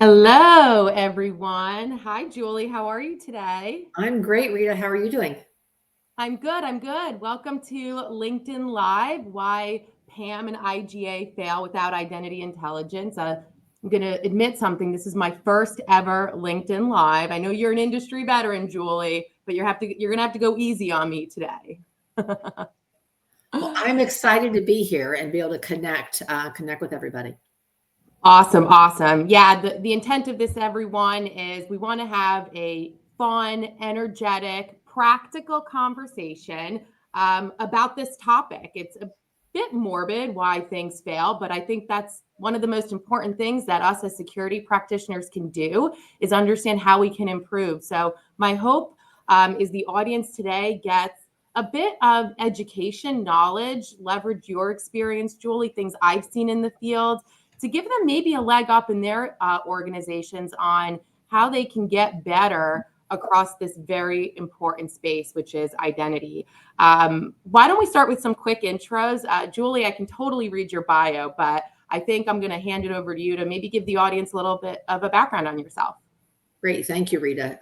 Hello, everyone. Hi, Julie. How are you today? I'm great, Rita. How are you doing? I'm good. I'm good. Welcome to LinkedIn Live, Why PAM and IGA Fail Without Identity Intelligence. I'm going to admit something. This is my first ever LinkedIn Live. I know you're an industry veteran, Julie, but you're going to have to go easy on me today. Well, I'm excited to be here and be able to connect with everybody. Awesome, awesome. Yeah, the intent of this, everyone, is we want to have a fun, energetic, practical conversation about this topic. It's a bit morbid why things fail, but I think that's one of the most important things that us as security practitioners can do is understand how we can improve. So my hope is the audience today gets a bit of education, knowledge, leverage your experience, Julie, things I've seen in the field to give them maybe a leg up in their organizations on how they can get better across this very important space, which is identity. Why don't we start with some quick intros? Julie, I can totally read your bio, but I think I'm going to hand it over to you to maybe give the audience a little bit of a background on yourself. Great. Thank you, Rita.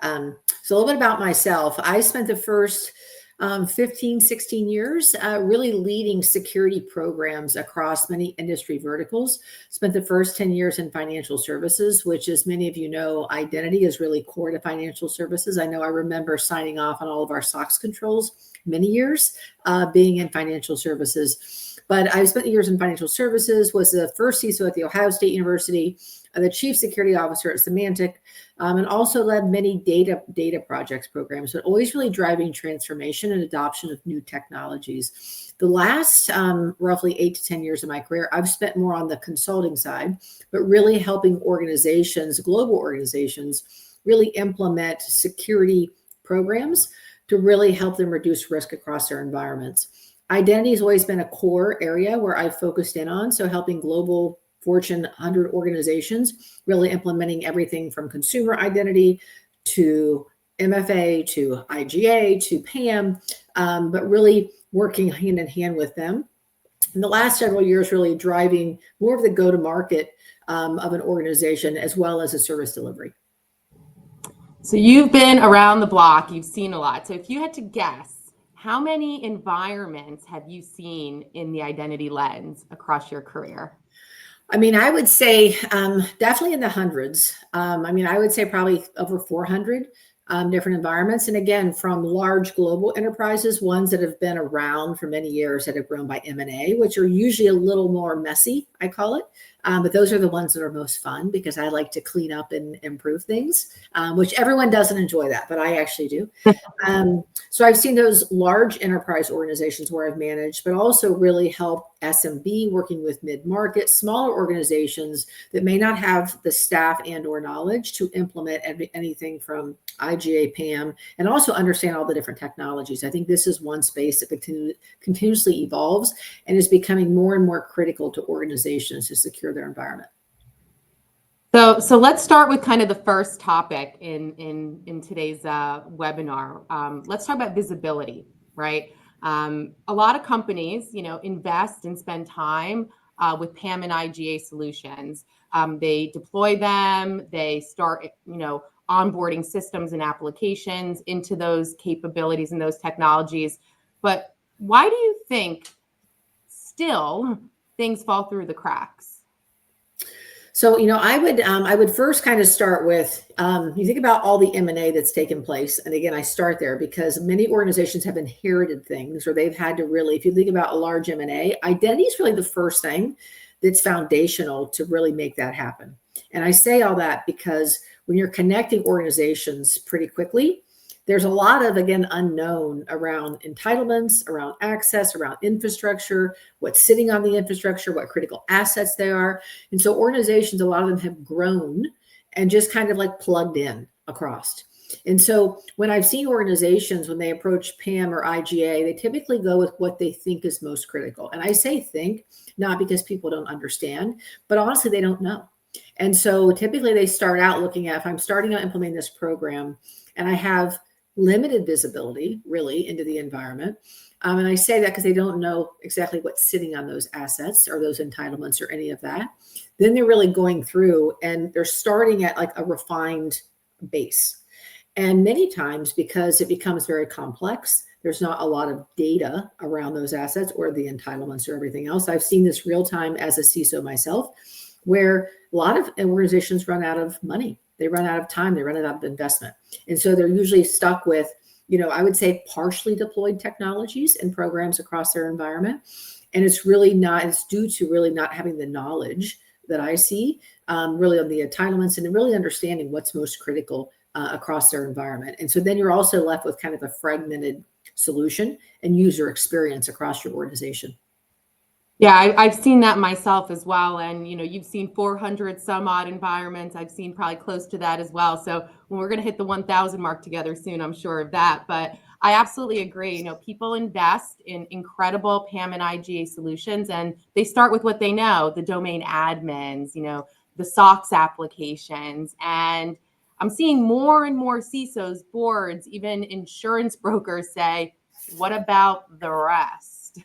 So a little bit about myself. I spent the first 15, 16 years really leading security programs across many industry verticals. Spent the first 10 years in financial services, which, as many of you know, identity is really core to financial services. I know I remember signing off on all of our SOX controls many years being in financial services. But I spent years in financial services, was the first CISO at The Ohio State University, the chief security officer at Symantec, and also led many data projects programs, but always really driving transformation and adoption of new technologies. The last roughly 8 to 10 years of my career, I've spent more on the consulting side, but really helping organizations, global organizations, really implement security programs to really help them reduce risk across their environments. Identity has always been a core area where I've focused in on, so helping global Fortune 100 organizations, really implementing everything from consumer identity to MFA to IGA to PAM, but really working hand in hand with them. In the last several years, really driving more of the go-to-market of an organization as well as a service delivery. So you've been around the block, you've seen a lot. So if you had to guess, how many environments have you seen in the identity lens across your career? I mean, I would say definitely in the hundreds. I would say probably over 400 different environments. And again, from large global enterprises, ones that have been around for many years that have grown by M&A, which are usually a little more messy, I call it. But those are the ones that are most fun because I like to clean up and improve things, which everyone doesn't enjoy that, but I actually do. So I've seen those large enterprise organizations where I've managed, but also really help SMB working with mid-market, smaller organizations that may not have the staff and or knowledge to implement anything from IGA, PAM, and also understand all the different technologies. I think this is one space that continuously evolves and is becoming more and more critical to organizations to secure their environment. So let's start with kind of the first topic in today's webinar. Let's talk about visibility, right? A lot of companies, invest and spend time with PAM and IGA solutions. They deploy them. They start, onboarding systems and applications into those capabilities and those technologies. But why do you think still things fall through the cracks? So, I would first kind of start with, you think about all the M&A that's taken place. And again, I start there because many organizations have inherited things or they've had to really, if you think about a large M&A, identity is really the first thing that's foundational to really make that happen. And I say all that because when you're connecting organizations pretty quickly, there's a lot of, again, unknown around entitlements, around access, around infrastructure, what's sitting on the infrastructure, what critical assets they are. And so organizations, a lot of them have grown and just kind of like plugged in across. And so when I've seen organizations, when they approach PAM or IGA, they typically go with what they think is most critical. And I say think, not because people don't understand, but honestly, they don't know. And so typically they start out looking at, if I'm starting out implementing this program and I have limited visibility really into the environment, And I say that because they don't know exactly what's sitting on those assets or those entitlements or any of that. Then they're really going through and they're starting at like a refined base. And many times, because it becomes very complex, there's not a lot of data around those assets or the entitlements or everything else. I've seen this real time as a CISO myself, where a lot of organizations run out of money. They run out of time. They run out of investment. And so they're usually stuck with, I would say partially deployed technologies and programs across their environment. And it's really not, it's due to really not having the knowledge that I see really on the entitlements and really understanding what's most critical across their environment. And so then you're also left with kind of a fragmented solution and user experience across your organization. Yeah, I've seen that myself as well. And, you've seen 400 some odd environments. I've seen probably close to that as well. So when we're going to hit the 1,000 mark together soon, I'm sure of that. But I absolutely agree. People invest in incredible PAM and IGA solutions, and they start with what they know, the domain admins, the SOX applications. And I'm seeing more and more CISOs, boards, even insurance brokers say, what about the rest?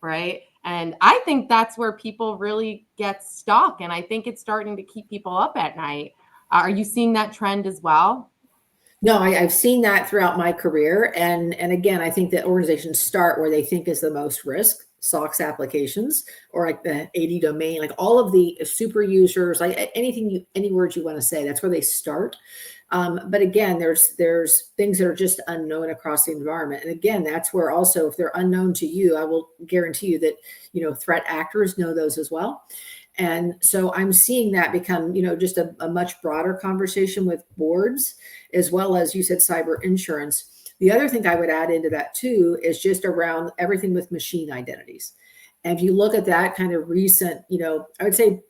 Right? And I think that's where people really get stuck. And I think it's starting to keep people up at night. Are you seeing that trend as well? No, I've seen that throughout my career. And again, I think that organizations start where they think is the most risk, SOX applications, or like the 80 domain, like all of the super users, like anything, any words you want to say, that's where they start. But again, there's things that are just unknown across the environment. And again, that's where also, if they're unknown to you, I will guarantee you that, threat actors know those as well. And so I'm seeing that become, just a much broader conversation with boards, as well as you said, cyber insurance. The other thing I would add into that too is just around everything with machine identities. And if you look at that kind of recent, I would say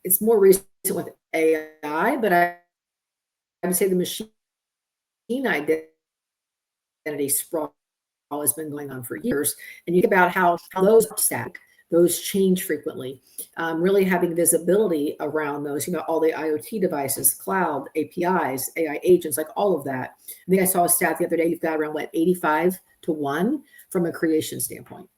it's more recent with AI, but I would say the machine identity sprawl has been going on for years. And you think about how those stack, those change frequently, really having visibility around those, all the IoT devices, cloud, APIs, AI agents, like all of that. I think I saw a stat the other day, you've got around 85 to 1 from a creation standpoint.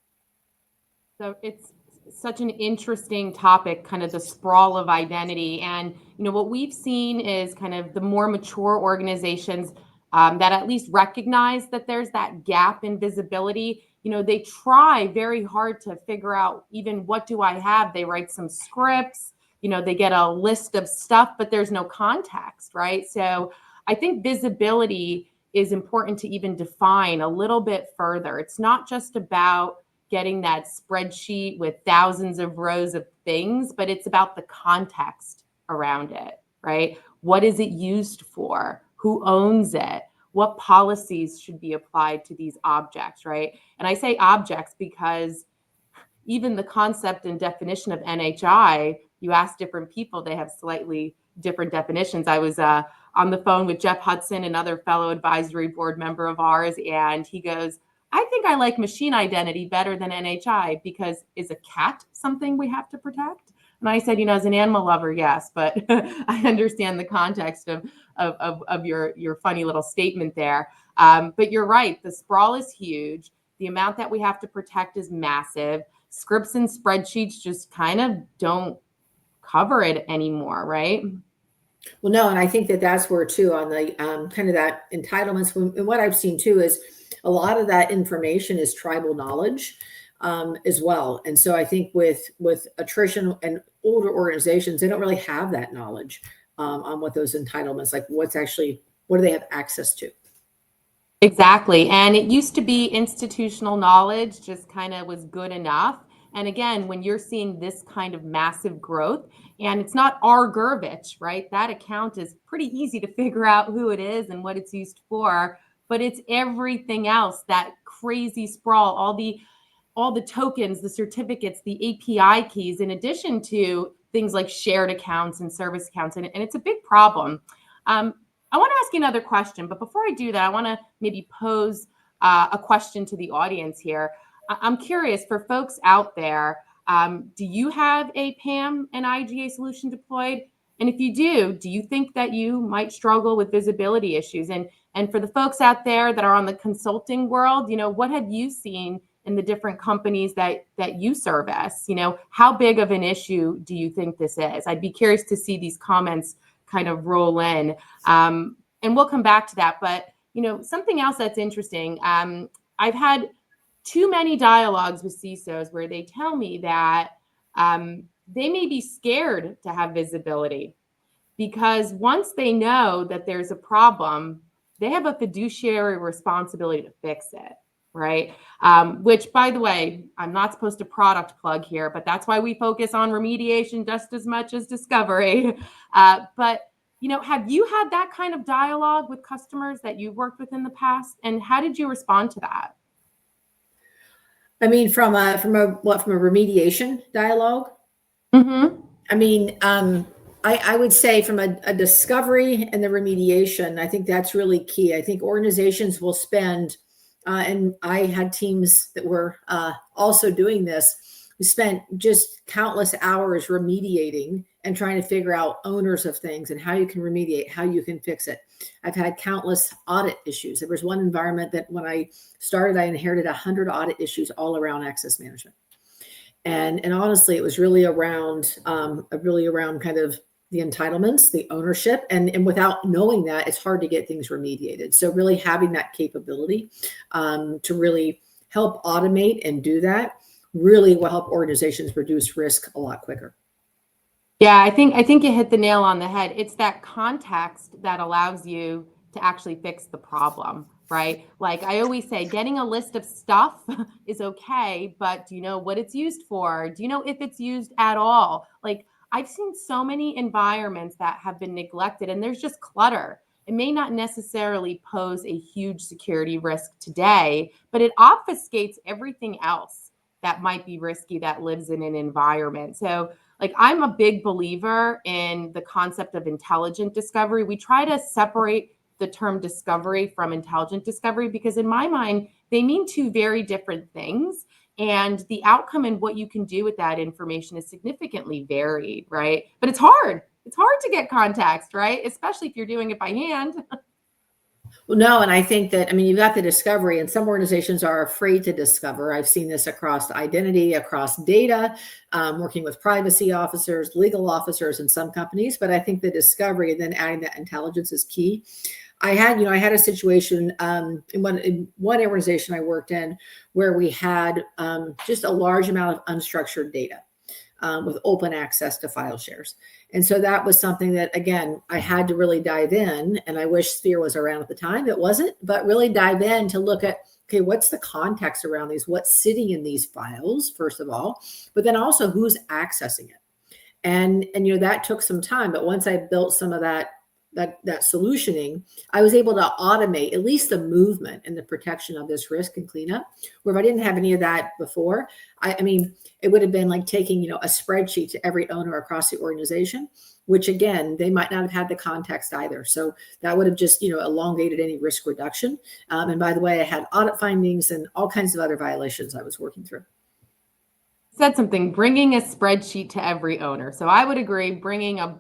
So it's such an interesting topic, kind of the sprawl of identity. And, what we've seen is kind of the more mature organizations that at least recognize that there's that gap in visibility. They try very hard to figure out even what do I have. They write some scripts, they get a list of stuff, but there's no context, right? So I think visibility is important to even define a little bit further. It's not just about getting that spreadsheet with thousands of rows of things, but it's about the context around it, right? What is it used for? Who owns it? What policies should be applied to these objects, right? And I say objects because even the concept and definition of NHI, you ask different people, they have slightly different definitions. I was on the phone with Jeff Hudson, another fellow advisory board member of ours, and he goes, I think I like machine identity better than NHI because is a cat something we have to protect? And I said, as an animal lover, yes, but I understand the context of your funny little statement there. But you're right, the sprawl is huge. The amount that we have to protect is massive. Scripts and spreadsheets just kind of don't cover it anymore, right? Well, no, and I think that that's where too on the kind of that entitlements. And what I've seen too is a lot of that information is tribal knowledge as well. And so I think with attrition and older organizations, they don't really have that knowledge on what those entitlements, like what do they have access to? Exactly. And it used to be institutional knowledge just kind of was good enough. And again, when you're seeing this kind of massive growth, and it's not R. Gurvich, right? That account is pretty easy to figure out who it is and what it's used for, but it's everything else, that crazy sprawl, all the tokens, the certificates, the API keys, in addition to things like shared accounts and service accounts. And it's a big problem. I want to ask you another question, but before I do that, I want to maybe pose a question to the audience here. I'm curious, for folks out there, do you have a PAM and IGA solution deployed? And if you do you think that you might struggle with visibility issues? And for the folks out there that are on the consulting world, what have you seen in the different companies that you service? How big of an issue do you think this is? I'd be curious to see these comments kind of roll in. And we'll come back to that. But, something else that's interesting, I've had too many dialogues with CISOs where they tell me that they may be scared to have visibility because once they know that there's a problem, they have a fiduciary responsibility to fix it, right? Which, by the way, I'm not supposed to product plug here, but that's why we focus on remediation just as much as discovery. But have you had that kind of dialogue with customers that you've worked with in the past? And how did you respond to that? I mean, from a remediation dialogue? Mm-hmm. I mean, I would say from a discovery and the remediation, I think that's really key. I think organizations will spend, and I had teams that were also doing this, who spent just countless hours remediating and trying to figure out owners of things and how you can remediate, how you can fix it. I've had countless audit issues. There was one environment that when I started, I inherited 100 audit issues all around access management. And honestly, it was really around kind of the entitlements, the ownership, and without knowing that, it's hard to get things remediated. So really having that capability to really help automate and do that really will help organizations reduce risk a lot quicker. Yeah, I think you hit the nail on the head. It's that context that allows you to actually fix the problem, right? Like I always say, getting a list of stuff is okay, but do you know what it's used for? Do you know if it's used at all? Like I've seen so many environments that have been neglected and there's just clutter. It may not necessarily pose a huge security risk today, but it obfuscates everything else that might be risky that lives in an environment. So like I'm a big believer in the concept of intelligent discovery. We try to separate the term discovery from intelligent discovery because in my mind, they mean two very different things. And the outcome and what you can do with that information is significantly varied, right? But it's hard. It's hard to get context, right? Especially if you're doing it by hand. Well, no, and I think that, I mean, you've got the discovery, and some organizations are afraid to discover. I've seen this across identity, across data, working with privacy officers, legal officers in some companies, but I think the discovery and then adding that intelligence is key. I had a situation in one organization I worked in where we had just a large amount of unstructured data. With open access to file shares. And so that was something that, again, I had to really dive in, and I wish Sphere was around at the time. It wasn't, but really dive in to look at, okay, what's the context around these? What's sitting in these files, first of all, but then also who's accessing it. And that took some time, but once I built some of that solutioning, I was able to automate at least the movement and the protection of this risk and cleanup. Where if I didn't have any of that before, I mean, it would have been like taking, a spreadsheet to every owner across the organization, which again, they might not have had the context either. So that would have just, elongated any risk reduction. And by the way, I had audit findings and all kinds of other violations I was working through. Said something, bringing a spreadsheet to every owner. So I would agree, bringing a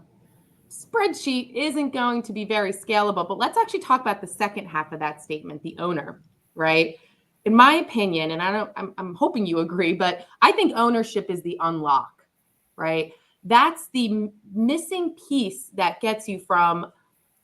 spreadsheet isn't going to be very scalable, but let's actually talk about the second half of that statement, the owner, right? In my opinion, and I'm hoping you agree, but I think ownership is the unlock, right? That's the missing piece that gets you from,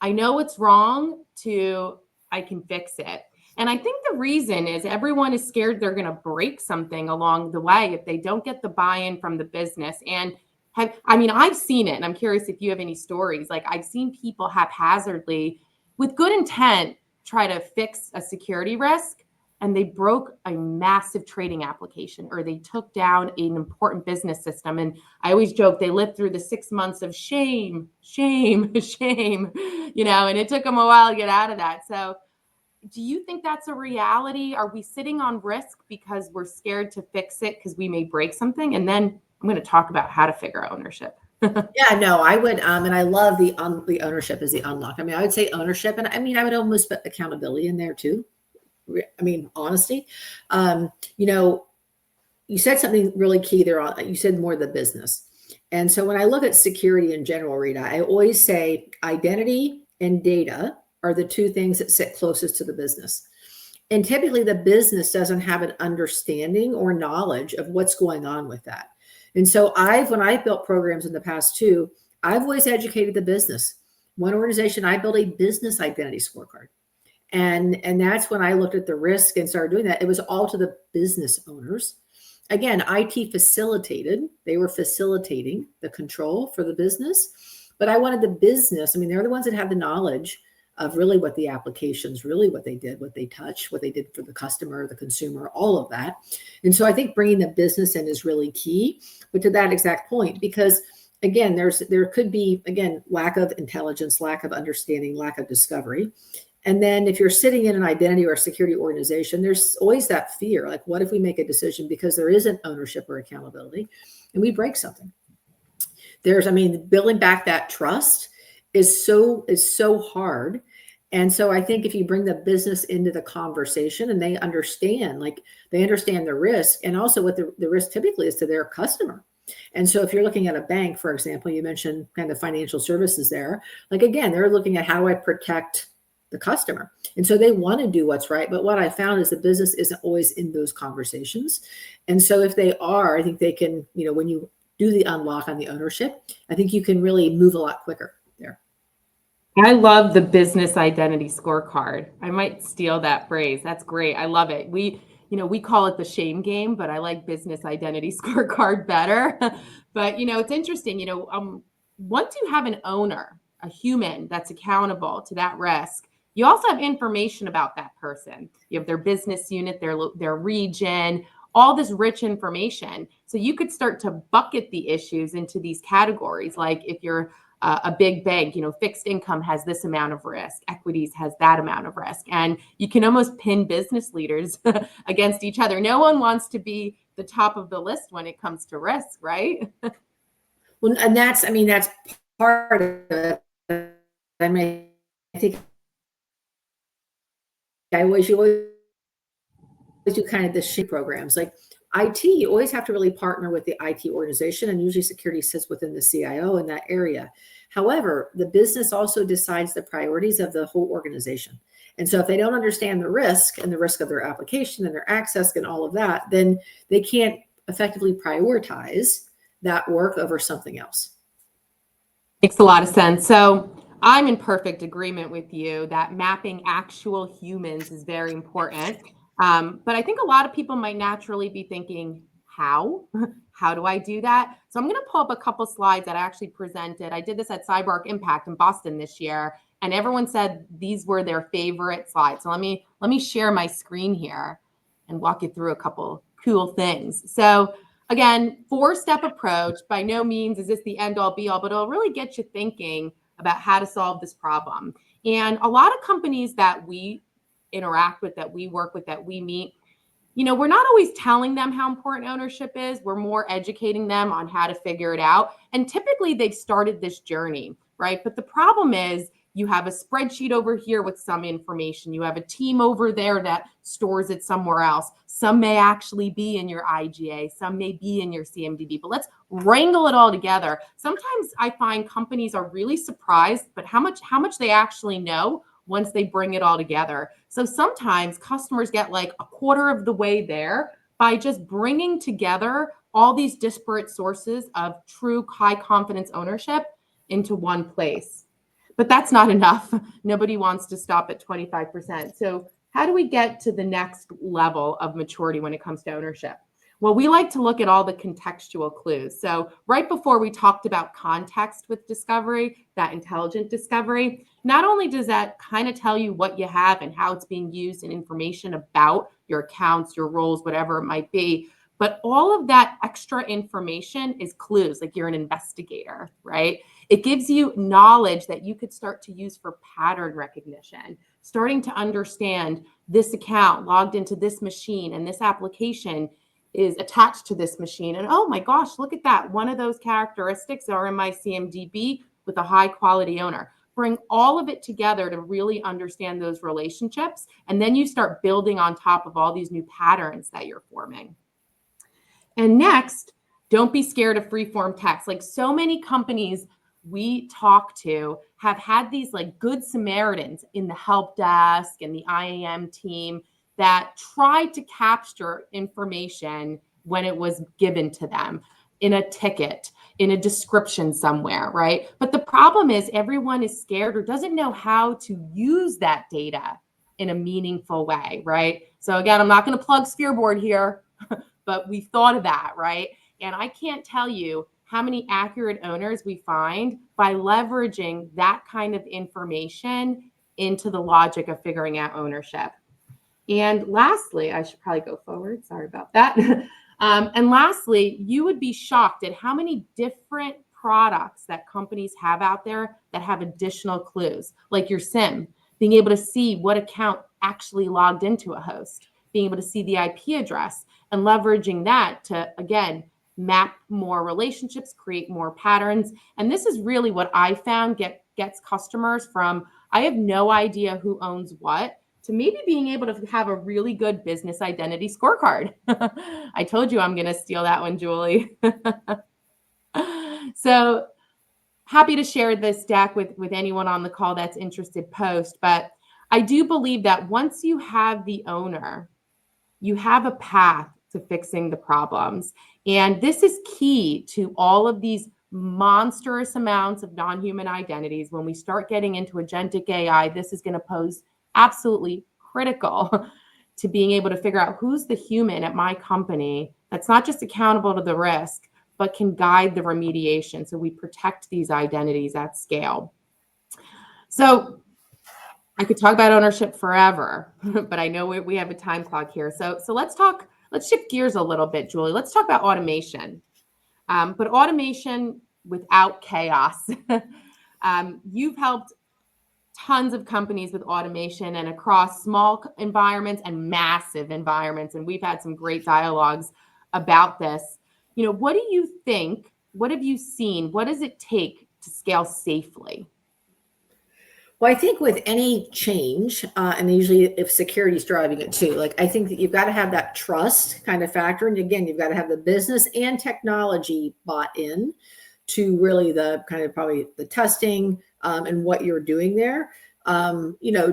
I know it's wrong, to I can fix it. And I think the reason is everyone is scared they're going to break something along the way if they don't get the buy-in from the business. And I've seen it, and I'm curious if you have any stories. Like I've seen people haphazardly, with good intent, try to fix a security risk, and they broke a massive trading application, or they took down an important business system. And I always joke they lived through the 6 months of shame, and it took them a while to get out of that. So do you think that's a reality? Are we sitting on risk because we're scared to fix it because we may break something? And then I'm going to talk about how to figure out ownership. Yeah, no, I would, and I love the ownership as the unlock. I mean, I would say ownership, and I would almost put accountability in there too. I mean, honesty. You said something really key there. You said more the business. And so when I look at security in general, Rita, I always say identity and data are the two things that sit closest to the business. And typically the business doesn't have an understanding or knowledge of what's going on with that. And so when I've built programs in the past too, I've always educated the business. One organization, I built a business identity scorecard. And that's when I looked at the risk and started doing that. It was all to the business owners. Again, IT facilitated, they were facilitating the control for the business, but I wanted the business, I mean, they're the ones that have the knowledge of really what the applications, really what they did, what they touched, what they did for the customer, the consumer, all of that. And so I think bringing the business in is really key, but to that exact point, because again, there could be, again, lack of intelligence, lack of understanding, lack of discovery. And then if you're sitting in an identity or a security organization, there's always that fear, like, what if we make a decision because there isn't ownership or accountability and we break something? Building back that trust is so hard. And so I think if you bring the business into the conversation and they understand the risk, and also what the risk typically is to their customer. And so if you're looking at a bank, for example, you mentioned kind of financial services there, like, again, they're looking at how do I protect the customer. And so they want to do what's right. But what I found is the business isn't always in those conversations. And so if they are, I think they can, when you do the unlock on the ownership, I think you can really move a lot quicker there. I love the business identity scorecard. I might steal that phrase. That's great. I love it. We call it the shame game, but I like business identity scorecard better. But, it's interesting, once you have an owner, a human that's accountable to that risk, you also have information about that person. You have their business unit, their region, all this rich information. So you could start to bucket the issues into these categories. Like if you're a big bank, fixed income has this amount of risk, equities has that amount of risk. And you can almost pin business leaders against each other. No one wants to be the top of the list when it comes to risk, right? Well, and that's part of it. I think you always do kind of the shame programs. Like IT, you always have to really partner with the IT organization, and usually security sits within the CIO in that area. However, the business also decides the priorities of the whole organization. And so if they don't understand the risk and the risk of their application and their access and all of that, then they can't effectively prioritize that work over something else. Makes a lot of sense. So I'm in perfect agreement with you that mapping actual humans is very important. But I think a lot of people might naturally be thinking, how? How do I do that? So I'm going to pull up a couple slides that I actually presented. I did this at CyberArk Impact in Boston this year, and everyone said these were their favorite slides. So let me share my screen here and walk you through a couple cool things. So again, 4-step approach. By no means is this the end all be all, but it'll really get you thinking about how to solve this problem. And a lot of companies that we interact with, that we work with, that we meet, we're not always telling them how important ownership is. We're more educating them on how to figure it out. And typically they've started this journey, right? But the problem is you have a spreadsheet over here with some information. You have a team over there that stores it somewhere else. Some may actually be in your IGA. Some may be in your CMDB, but let's wrangle it all together. Sometimes I find companies are really surprised, but how much they actually know once they bring it all together. So sometimes customers get like a quarter of the way there by just bringing together all these disparate sources of true high confidence ownership into one place. But that's not enough. Nobody wants to stop at 25%. So how do we get to the next level of maturity when it comes to ownership? Well, we like to look at all the contextual clues. So right before we talked about context with discovery, that intelligent discovery, not only does that kind of tell you what you have and how it's being used and information about your accounts, your roles, whatever it might be, but all of that extra information is clues, like you're an investigator, right? It gives you knowledge that you could start to use for pattern recognition, starting to understand this account logged into this machine and this application is attached to this machine. And oh my gosh, look at that. One of those characteristics are in my CMDB with a high quality owner. Bring all of it together to really understand those relationships. And then you start building on top of all these new patterns that you're forming. And next, Don't be scared of free-form text. Like so many companies we talk to have had these like good Samaritans in the help desk and the IAM team that tried to capture information when it was given to them in a ticket, in a description somewhere, right? But the problem is everyone is scared or doesn't know how to use that data in a meaningful way, right? So again, I'm not going to plug Sphereboard here, but we've thought of that, right? And I can't tell you how many accurate owners we find by leveraging that kind of information into the logic of figuring out ownership. And lastly, I should probably go forward. Sorry about that. And lastly, you would be shocked at how many different products that companies have out there that have additional clues, like your SIM, being able to see what account actually logged into a host, being able to see the IP address, and leveraging that to, again, map more relationships, create more patterns. And this is really what I found gets customers from, I have no idea who owns what, to maybe being able to have a really good business identity scorecard. I told you I'm going to steal that one, Julie. So happy to share this deck with anyone on the call that's interested post. But I do believe that once you have the owner, you have a path to fixing the problems. And this is key to all of these monstrous amounts of non-human identities. When we start getting into agentic AI, this is going to pose absolutely critical to being able to figure out who's the human at my company that's not just accountable to the risk, but can guide the remediation so we protect these identities at scale. So I could talk about ownership forever, but I know we have a time clock here. So let's shift gears a little bit, Julie. Let's talk about automation, but automation without chaos. You've helped tons of companies with automation and across small environments and massive environments. And we've had some great dialogues about this. You know, what do you think? What have you seen? What does it take to scale safely? Well, I think with any change, and usually if security is driving it too, like I think that you've got to have that trust kind of factor. And again, you've got to have the business and technology bought in to really the kind of probably the testing and what you're doing there.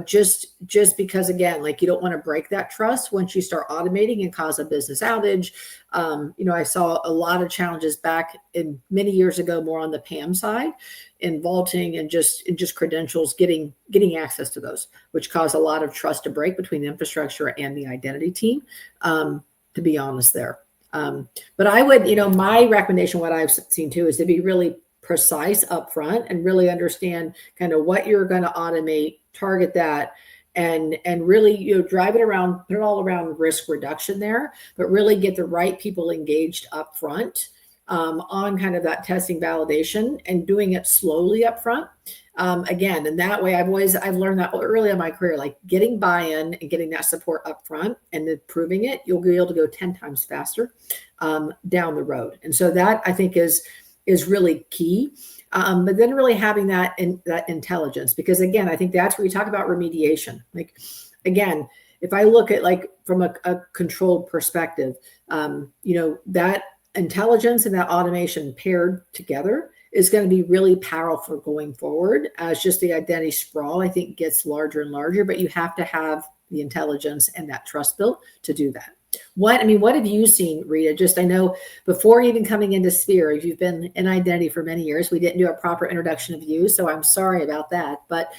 Just because again, like you don't want to break that trust once you start automating and cause a business outage. I saw a lot of challenges back in many years ago, more on the PAM side, in vaulting and just credentials, getting access to those, which caused a lot of trust to break between the infrastructure and the identity team. To be honest, there. But I would, my recommendation, what I've seen too, is to be really precise up front and really understand kind of what you're going to automate, target that, and really, drive it around, put it all around risk reduction there, but really get the right people engaged up front on kind of that testing validation and doing it slowly up front. Again, and that way I've learned that early in my career, like getting buy-in and getting that support up front and then proving it, you'll be able to go 10 times faster down the road. And so that I think is really key. But then really having that intelligence, because again, I think that's where you talk about remediation. Like, again, if I look at like from a controlled perspective, that intelligence and that automation paired together is going to be really powerful going forward as just the identity sprawl, I think, gets larger and larger, but you have to have the intelligence and that trust built to do that. What have you seen, Rita? Just, I know before even coming into Sphere, you've been in identity for many years. We didn't do a proper introduction of you, so I'm sorry about that. But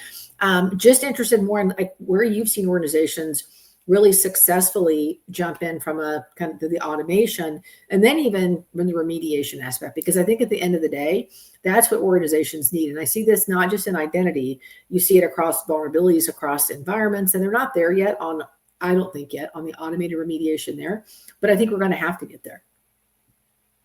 just interested more in like where you've seen organizations really successfully jump in from a kind of the automation and then even from the remediation aspect, because I think at the end of the day, that's what organizations need. And I see this not just in identity, you see it across vulnerabilities, across environments, and they're not there yet I don't think yet on the automated remediation there, but I think we're going to have to get there.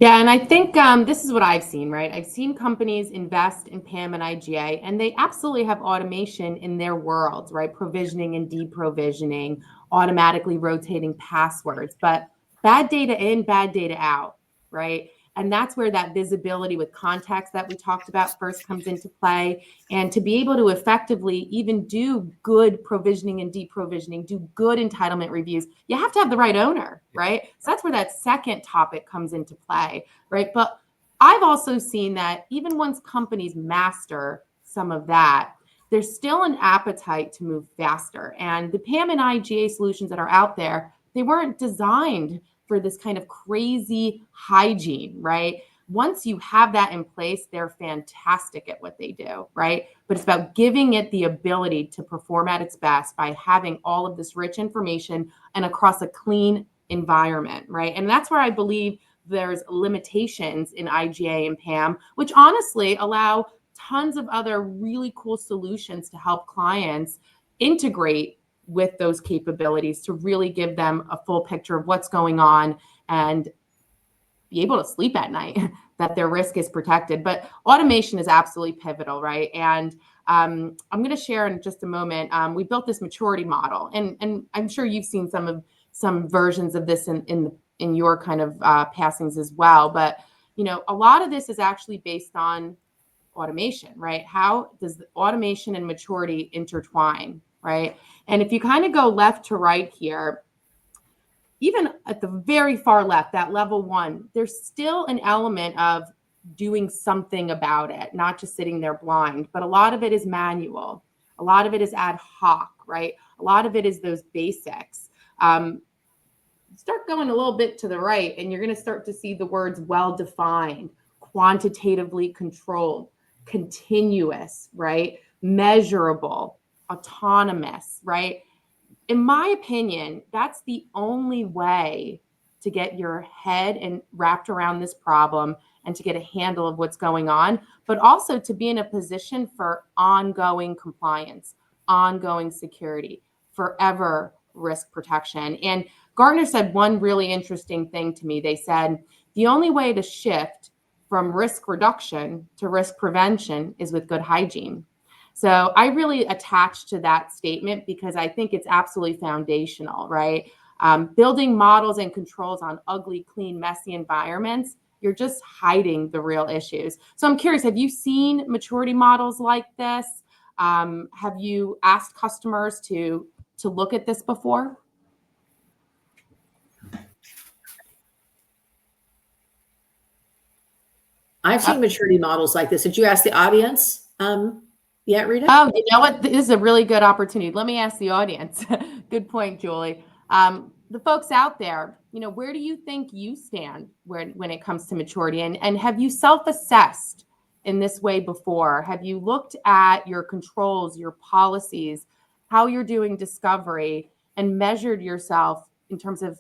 Yeah, and I think this is what I've seen, right? I've seen companies invest in PAM and IGA, and they absolutely have automation in their worlds, right? Provisioning and deprovisioning, automatically rotating passwords, but bad data in, bad data out, right? And that's where that visibility with context that we talked about first comes into play. And to be able to effectively even do good provisioning and deprovisioning, do good entitlement reviews, you have to have the right owner, right? So that's where that second topic comes into play, right? But I've also seen that even once companies master some of that, there's still an appetite to move faster. And the PAM and IGA solutions that are out there, they weren't designed for this kind of crazy hygiene, right? Once you have that in place, they're fantastic at what they do, right? But it's about giving it the ability to perform at its best by having all of this rich information and across a clean environment, right? And that's where I believe there's limitations in IGA and PAM, which honestly allow tons of other really cool solutions to help clients integrate with those capabilities to really give them a full picture of what's going on and be able to sleep at night, that their risk is protected. But automation is absolutely pivotal, right? And I'm going to share in just a moment. We built this maturity model, and I'm sure you've seen some versions of this in your kind of passings as well. But a lot of this is actually based on automation, right? How does the automation and maturity intertwine, right? And if you kind of go left to right here, even at the very far left, that level one, there's still an element of doing something about it, not just sitting there blind, but a lot of it is manual. A lot of it is ad hoc, right? A lot of it is those basics. Start going a little bit to the right, and you're going to start to see the words well-defined, quantitatively controlled, continuous, right? Measurable, autonomous, right? In my opinion, that's the only way to get your head and wrapped around this problem and to get a handle of what's going on, but also to be in a position for ongoing compliance, ongoing security, forever risk protection. And Gartner said one really interesting thing to me. They said, the only way to shift from risk reduction to risk prevention is with good hygiene. So I really attach to that statement because I think it's absolutely foundational, right? Building models and controls on ugly, clean, messy environments, you're just hiding the real issues. So I'm curious, have you seen maturity models like this? Have you asked customers to look at this before? I've seen maturity models like this. Did you ask the audience yet, Rita? Oh, you know what? This is a really good opportunity. Let me ask the audience. Good point, Julie. The folks out there, where do you think you stand when it comes to maturity? And have you self-assessed in this way before? Have you looked at your controls, your policies, how you're doing discovery, and measured yourself in terms of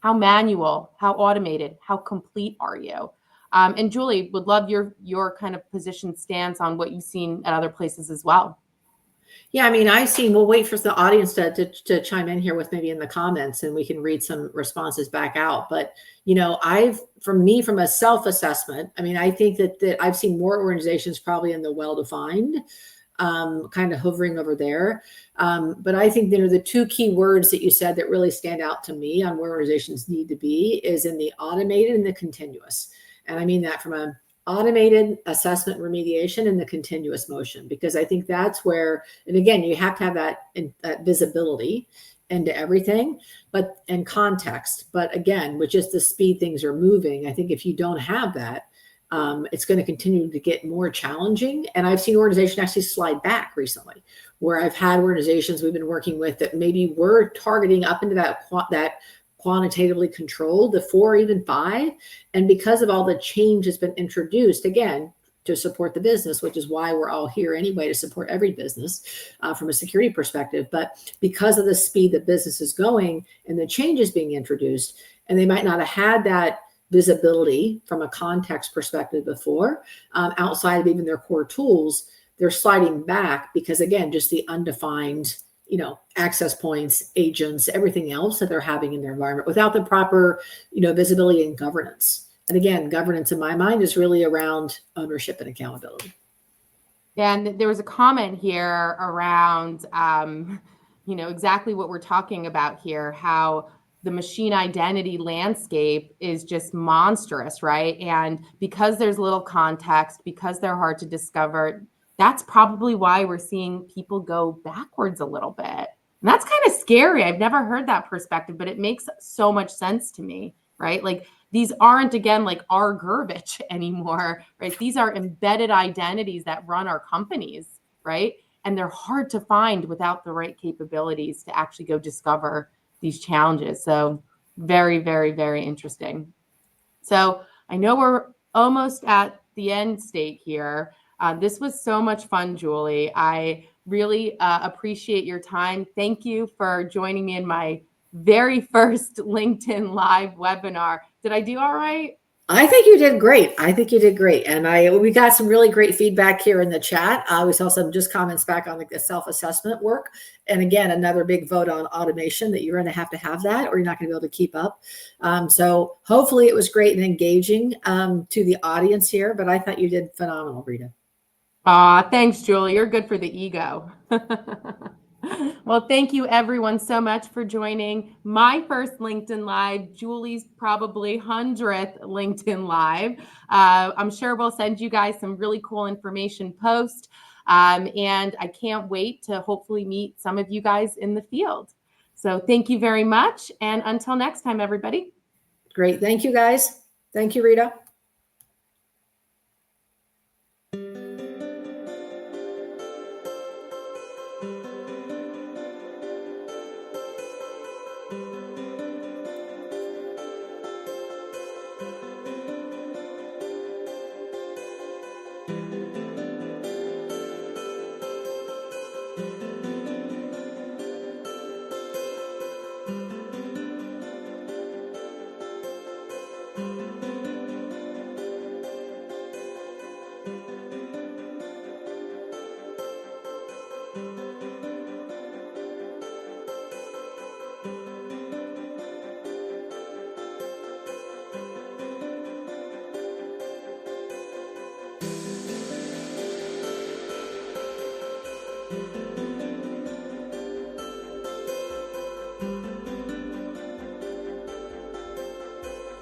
how manual, how automated, how complete are you? And Julie, would love your kind of position stance on what you've seen at other places as well. Yeah, I mean, we'll wait for the audience to chime in here with maybe in the comments and we can read some responses back out. But, from a self-assessment, I mean, I think that I've seen more organizations probably in the well-defined, kind of hovering over there. But I think the two key words that you said that really stand out to me on where organizations need to be is in the automated and the continuous. And I mean that from an automated assessment remediation and the continuous motion, because I think that's where, and again, you have to have that visibility into everything, and context. But again, with just the speed things are moving, I think if you don't have that, it's going to continue to get more challenging. And I've seen organizations actually slide back recently, where I've had organizations we've been working with that maybe were targeting up into that quantitatively controlled, the 4, even 5. And because of all the change that's been introduced, again, to support the business, which is why we're all here anyway, to support every business from a security perspective. But because of the speed that business is going and the changes being introduced, and they might not have had that visibility from a context perspective before, outside of even their core tools, they're sliding back because, again, just the undefined access points, agents, everything else that they're having in their environment without the proper, visibility and governance. And again, governance in my mind is really around ownership and accountability. Yeah, and there was a comment here around, exactly what we're talking about here, how the machine identity landscape is just monstrous, right? And because there's little context, because they're hard to discover, that's probably why we're seeing people go backwards a little bit. And that's kind of scary. I've never heard that perspective, but it makes so much sense to me, right? Like these aren't, again, like our garbage anymore, right? These are embedded identities that run our companies, right? And they're hard to find without the right capabilities to actually go discover these challenges. So very, very, very interesting. So I know we're almost at the end state here. This was so much fun, Julie. I really appreciate your time. Thank you for joining me in my very first LinkedIn Live webinar. Did I do all right? I think you did great. I think you did great. And we got some really great feedback here in the chat. We saw some just comments back on the self-assessment work. And again, another big vote on automation that you're going to have that, or you're not going to be able to keep up. So hopefully it was great and engaging to the audience here, but I thought you did phenomenal, Rita. Thanks, Julie. You're good for the ego. Well, thank you everyone so much for joining my first LinkedIn Live, Julie's probably 100th LinkedIn Live. I'm sure we'll send you guys some really cool information post. And I can't wait to hopefully meet some of you guys in the field. So thank you very much. And until next time, everybody. Great. Thank you, guys. Thank you, Rita.